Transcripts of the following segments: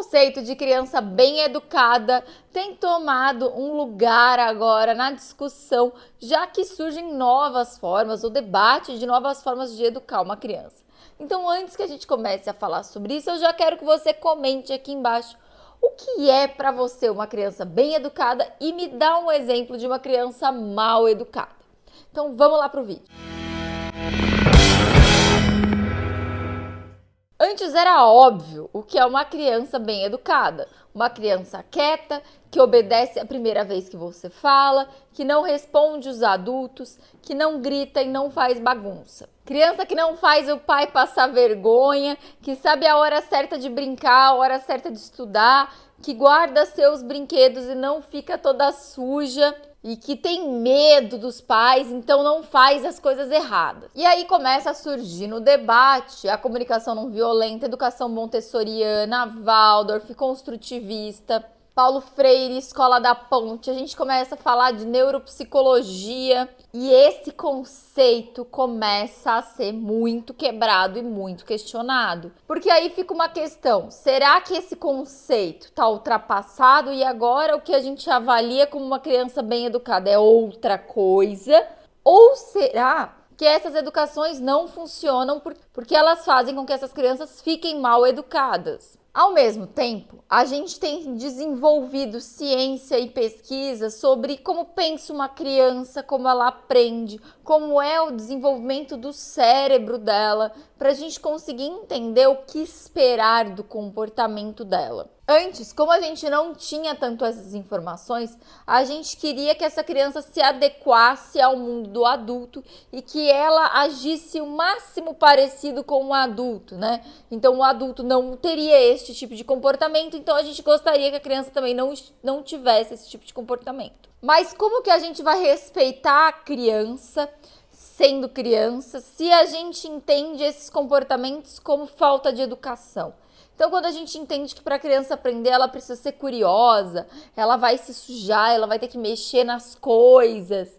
conceito de criança bem educada tem tomado um lugar agora na discussão, já que surgem novas formas, o debate de novas formas de educar uma criança. Então, antes que a gente comece a falar sobre isso, eu já quero que você comente aqui embaixo o que é para você uma criança bem educada e me dá um exemplo de uma criança mal educada. Então, vamos lá para o vídeo. Antes era óbvio o que é uma criança bem educada. Uma criança quieta, que obedece a primeira vez que você fala, que não responde os adultos, que não grita e não faz bagunça. Criança que não faz o pai passar vergonha, que sabe a hora certa de brincar, a hora certa de estudar, que guarda seus brinquedos e não fica toda suja. E que tem medo dos pais, então não faz as coisas erradas. E aí começa a surgir no debate a comunicação não violenta, educação montessoriana, Waldorf, construtivista, Paulo Freire, Escola da Ponte. A gente começa a falar de neuropsicologia e esse conceito começa a ser muito quebrado e muito questionado. Porque aí fica uma questão, será que esse conceito está ultrapassado e agora o que a gente avalia como uma criança bem educada é outra coisa? Ou será que essas educações não funcionam porque elas fazem com que essas crianças fiquem mal educadas? Ao mesmo tempo, a gente tem desenvolvido ciência e pesquisa sobre como pensa uma criança, como ela aprende, como é o desenvolvimento do cérebro dela, para a gente conseguir entender o que esperar do comportamento dela. Antes, como a gente não tinha tanto essas informações, a gente queria que essa criança se adequasse ao mundo do adulto e que ela agisse o máximo parecido com um adulto, né? Então, o adulto não teria este tipo de comportamento, então a gente gostaria que a criança também não tivesse esse tipo de comportamento. Mas como que a gente vai respeitar a criança sendo criança se a gente entende esses comportamentos como falta de educação? Então, quando a gente entende que para a criança aprender, ela precisa ser curiosa, ela vai se sujar, ela vai ter que mexer nas coisas.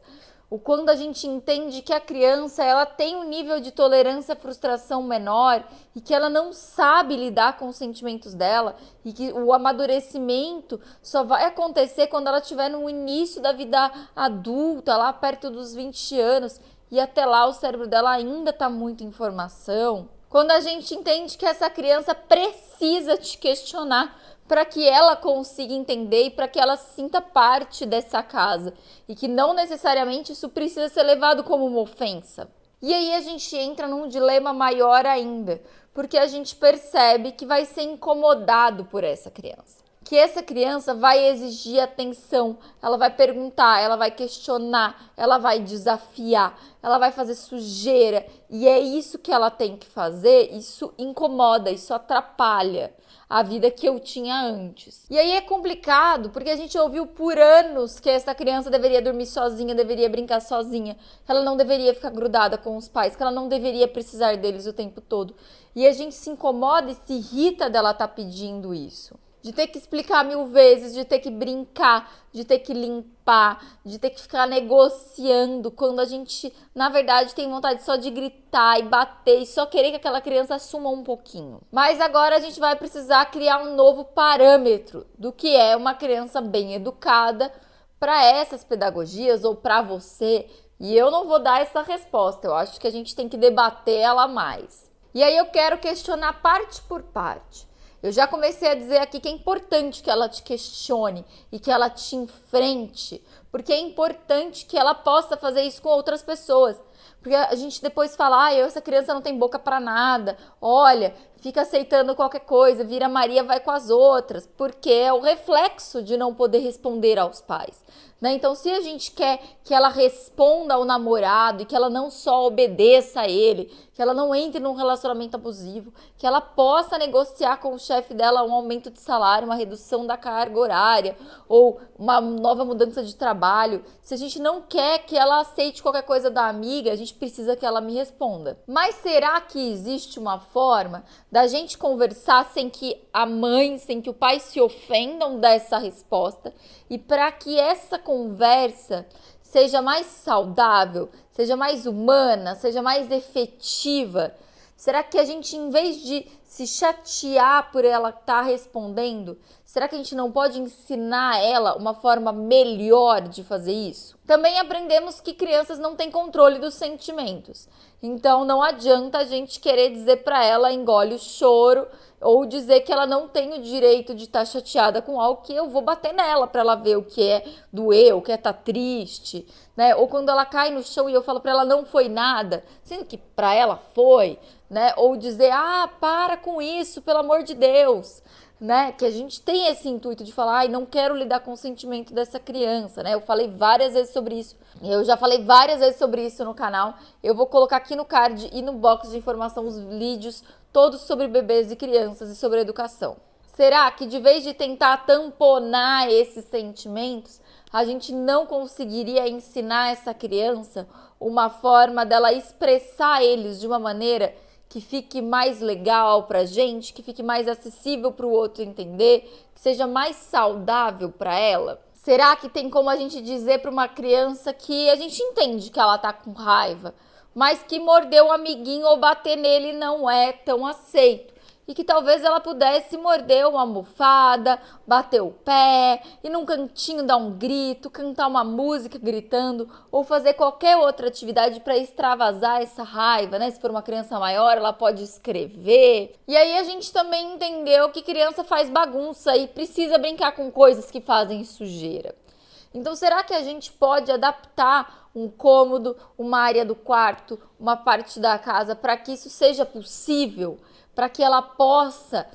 Ou quando a gente entende que a criança ela tem um nível de tolerância à frustração menor e que ela não sabe lidar com os sentimentos dela e que o amadurecimento só vai acontecer quando ela estiver no início da vida adulta, lá perto dos 20 anos, e até lá o cérebro dela ainda está muito em formação. Quando a gente entende que essa criança precisa te questionar para que ela consiga entender e para que ela sinta parte dessa casa e que não necessariamente isso precisa ser levado como uma ofensa. E aí a gente entra num dilema maior ainda, porque a gente percebe que vai ser incomodado por essa criança. Que essa criança vai exigir atenção, ela vai perguntar, ela vai questionar, ela vai desafiar, ela vai fazer sujeira e é isso que ela tem que fazer, isso incomoda, isso atrapalha a vida que eu tinha antes. E aí é complicado, porque a gente ouviu por anos que essa criança deveria dormir sozinha, deveria brincar sozinha, que ela não deveria ficar grudada com os pais, que ela não deveria precisar deles o tempo todo. E a gente se incomoda e se irrita dela estar pedindo isso. De ter que explicar 1000 vezes, de ter que brincar, de ter que limpar, de ter que ficar negociando, quando a gente, na verdade, tem vontade só de gritar e bater e só querer que aquela criança assuma um pouquinho. Mas agora a gente vai precisar criar um novo parâmetro do que é uma criança bem educada para essas pedagogias ou para você. E eu não vou dar essa resposta, eu acho que a gente tem que debater ela mais. E aí eu quero questionar parte por parte. Eu já comecei a dizer aqui que é importante que ela te questione e que ela te enfrente, porque é importante que ela possa fazer isso com outras pessoas. Porque a gente depois fala, essa criança não tem boca pra nada, olha, fica aceitando qualquer coisa, vira Maria, vai com as outras, porque é o reflexo de não poder responder aos pais. Né? Então, se a gente quer que ela responda ao namorado e que ela não só obedeça a ele, que ela não entre num relacionamento abusivo, que ela possa negociar com o chefe dela um aumento de salário, uma redução da carga horária ou uma nova mudança de trabalho, se a gente não quer que ela aceite qualquer coisa da amiga, a gente precisa que ela me responda. Mas será que existe uma forma da gente conversar sem que a mãe, sem que o pai se ofendam dessa resposta e para que essa conversa seja mais saudável, seja mais humana, seja mais efetiva? Será que a gente, em vez de se chatear por ela estar respondendo? Será que a gente não pode ensinar ela uma forma melhor de fazer isso? Também aprendemos que crianças não têm controle dos sentimentos. Então não adianta a gente querer dizer para ela engole o choro ou dizer que ela não tem o direito de estar chateada com algo, que eu vou bater nela para ela ver o que é doer, o que é estar triste, né? Ou quando ela cai no chão e eu falo para ela não foi nada, sendo que para ela foi, né? Ou dizer, para com isso, pelo amor de Deus, né? Que a gente tem esse intuito de falar, não quero lidar com o sentimento dessa criança, né? Eu falei várias vezes sobre isso. Eu já falei várias vezes sobre isso no canal. Eu vou colocar aqui no card e no box de informação os vídeos todos sobre bebês e crianças e sobre educação. Será que de vez de tentar tamponar esses sentimentos, a gente não conseguiria ensinar essa criança uma forma dela expressar eles de uma maneira que fique mais legal pra gente, que fique mais acessível para o outro entender, que seja mais saudável para ela? Será que tem como a gente dizer para uma criança que a gente entende que ela tá com raiva, mas que morder o amiguinho ou bater nele não é tão aceito? E que talvez ela pudesse morder uma almofada, bater o pé, ir num cantinho dar um grito, cantar uma música gritando ou fazer qualquer outra atividade para extravasar essa raiva, né? Se for uma criança maior, ela pode escrever. E aí a gente também entendeu que criança faz bagunça e precisa brincar com coisas que fazem sujeira. Então, será que a gente pode adaptar um cômodo, uma área do quarto, uma parte da casa para que isso seja possível? Para que ela possa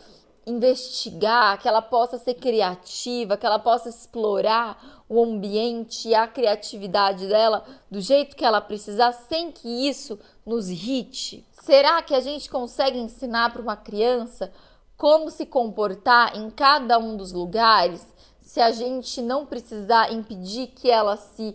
investigar, que ela possa ser criativa, que ela possa explorar o ambiente e a criatividade dela do jeito que ela precisar, sem que isso nos irrite? Será que a gente consegue ensinar para uma criança como se comportar em cada um dos lugares, se a gente não precisar impedir que ela se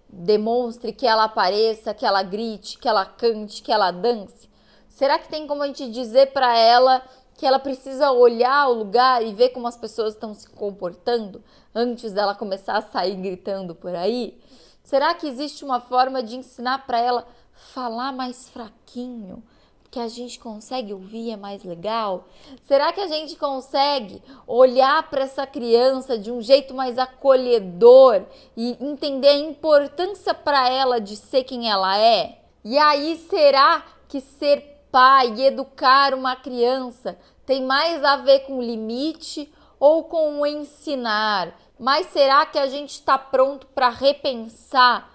demonstre, que ela apareça, que ela grite, que ela cante, que ela dance? Será que tem como a gente dizer para ela que ela precisa olhar o lugar e ver como as pessoas estão se comportando antes dela começar a sair gritando por aí? Será que existe uma forma de ensinar para ela falar mais fraquinho, que a gente consegue ouvir, é mais legal? Será que a gente consegue olhar para essa criança de um jeito mais acolhedor e entender a importância para ela de ser quem ela é? E aí, será que ser pai e educar uma criança tem mais a ver com o limite ou com o ensinar? Mas será que a gente está pronto para repensar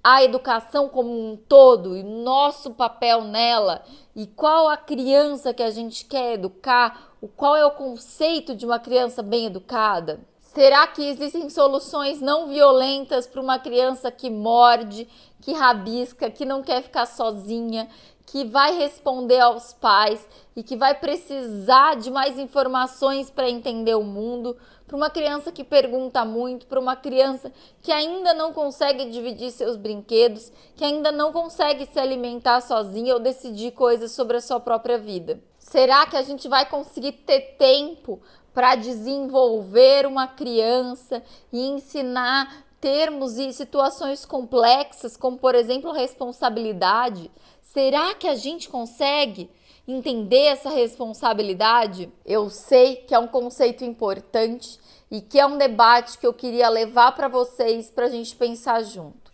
a educação como um todo e nosso papel nela? E qual a criança que a gente quer educar? Qual é o conceito de uma criança bem educada? Será que existem soluções não violentas para uma criança que morde, que rabisca, que não quer ficar sozinha, que vai responder aos pais e que vai precisar de mais informações para entender o mundo, para uma criança que pergunta muito, para uma criança que ainda não consegue dividir seus brinquedos, que ainda não consegue se alimentar sozinha ou decidir coisas sobre a sua própria vida? Será que a gente vai conseguir ter tempo para desenvolver uma criança e ensinar termos e situações complexas, como por exemplo responsabilidade? Será que a gente consegue entender essa responsabilidade? Eu sei que é um conceito importante e que é um debate que eu queria levar para vocês para a gente pensar junto.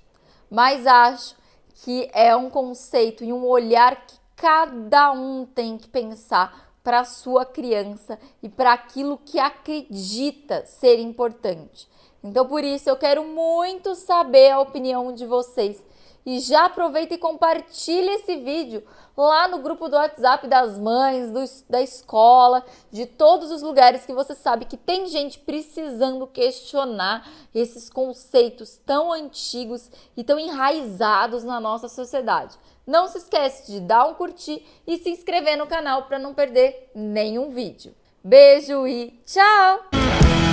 Mas acho que é um conceito e um olhar que cada um tem que pensar para a sua criança e para aquilo que acredita ser importante. Então, por isso, eu quero muito saber a opinião de vocês. E já aproveita e compartilha esse vídeo lá no grupo do WhatsApp das mães, da escola, de todos os lugares que você sabe que tem gente precisando questionar esses conceitos tão antigos e tão enraizados na nossa sociedade. Não se esquece de dar um curtir e se inscrever no canal para não perder nenhum vídeo. Beijo e tchau!